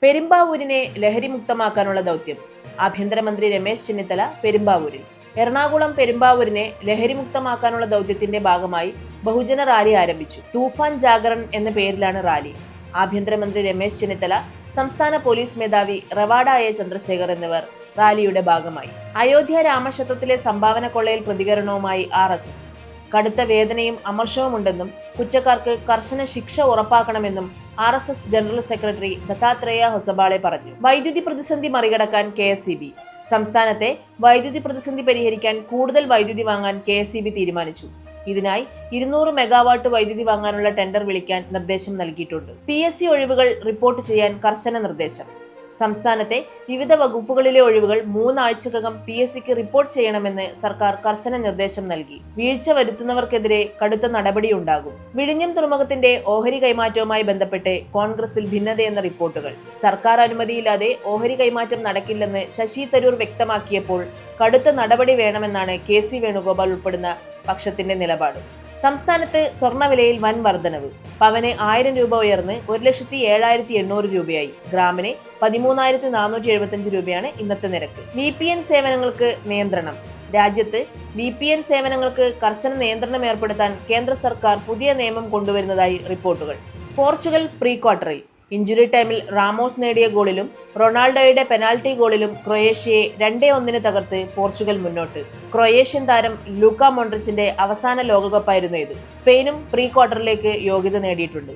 പെരുമ്പാവൂരിനെ ലഹരിമുക്തമാക്കാനുള്ള ദൗത്യം. ആഭ്യന്തരമന്ത്രി രമേശ് ചെന്നിത്തല പെരുമ്പാവൂരിൽ. എറണാകുളം പെരുമ്പാവൂരിനെ ലഹരിമുക്തമാക്കാനുള്ള ദൗത്യത്തിന്റെ ഭാഗമായി ബഹുജന റാലി ആരംഭിച്ചു. തൂഫാൻ ജാഗരൺ എന്ന പേരിലാണ് റാലി. ആഭ്യന്തരമന്ത്രി രമേശ് ചെന്നിത്തല, സംസ്ഥാന പോലീസ് മേധാവി റവാഡ എ ചന്ദ്രശേഖർ എന്നിവർ റാലിയുടെ ഭാഗമായി. അയോധ്യ രാമക്ഷേത്രത്തിലെ സംഭാവന കൊള്ളയിൽ പ്രതികരണവുമായി RSS. കടുത്ത വേദനയും അമർഷവുമുണ്ടെന്നും കുറ്റക്കാർക്ക് കർശന ശിക്ഷ ഉറപ്പാക്കണമെന്നും RSS general secretary Dattatreya Hosabale പറഞ്ഞു. വൈദ്യുതി പ്രതിസന്ധി മറികടക്കാൻ KSEB. സംസ്ഥാനത്തെ വൈദ്യുതി പ്രതിസന്ധി പരിഹരിക്കാൻ കൂടുതൽ വൈദ്യുതി വാങ്ങാൻ KSEB തീരുമാനിച്ചു. ഇതിനായി 200 മെഗാവാട്ട് വൈദ്യുതി വാങ്ങാനുള്ള ടെൻഡർ വിളിക്കാൻ നിർദ്ദേശം നൽകിയിട്ടുണ്ട്. PSC ഒഴിവുകൾ റിപ്പോർട്ട് ചെയ്യാൻ കർശന നിർദ്ദേശം. സംസ്ഥാനത്തെ വിവിധ വകുപ്പുകളിലെ ഒഴിവുകൾ 3 ആഴ്ചക്കകം PSCക്ക് റിപ്പോർട്ട് ചെയ്യണമെന്ന് സർക്കാർ കർശന നിർദ്ദേശം നൽകി. വീഴ്ച വരുത്തുന്നവർക്കെതിരെ കടുത്ത നടപടിയുണ്ടാകും. വിഴിഞ്ഞം തുറമുഖത്തിന്റെ ഓഹരി കൈമാറ്റവുമായി ബന്ധപ്പെട്ട് കോൺഗ്രസിൽ ഭിന്നതയെന്ന റിപ്പോർട്ടുകൾ. സർക്കാർ അനുമതിയില്ലാതെ ഓഹരി കൈമാറ്റം നടക്കില്ലെന്ന് ശശി തരൂർ വ്യക്തമാക്കിയപ്പോൾ കടുത്ത നടപടി വേണമെന്നാണ് KC വേണുഗോപാൽ ഉൾപ്പെടുന്ന പക്ഷത്തിന്റെ നിലപാട്. സംസ്ഥാനത്ത് സ്വർണ്ണവിലയിൽ വൻ വർധനവ്. പവന് 1000 രൂപ ഉയർന്ന് 1,07,800 രൂപയായി. ഗ്രാമിന് 13,475 രൂപയാണ് ഇന്നത്തെ നിരക്ക്. VPN സേവനങ്ങൾക്ക് നിയന്ത്രണം. രാജ്യത്ത് VPN സേവനങ്ങൾക്ക് കർശന നിയന്ത്രണം ഏർപ്പെടുത്താൻ കേന്ദ്ര സർക്കാർ പുതിയ നിയമം കൊണ്ടുവരുന്നതായി റിപ്പോർട്ടുകൾ. പോർച്ചുഗൽ പ്രീ ക്വാർട്ടറിൽ. ഇഞ്ചുറി ടൈമിൽ റാമോസ് നേടിയ ഗോളിലും റൊണാൾഡോയുടെ പെനാൽറ്റി ഗോളിലും ക്രൊയേഷ്യയെ 2-1 തകർത്ത് പോർച്ചുഗൽ മുന്നോട്ട്. ക്രൊയേഷ്യൻ താരം ലൂക്ക മോഡ്രിച്ചിന്റെ അവസാന ലോകകപ്പായിരുന്നു ഇത്. സ്പെയിനും പ്രീ ക്വാർട്ടറിലേക്ക് യോഗ്യത നേടിയിട്ടുണ്ട്.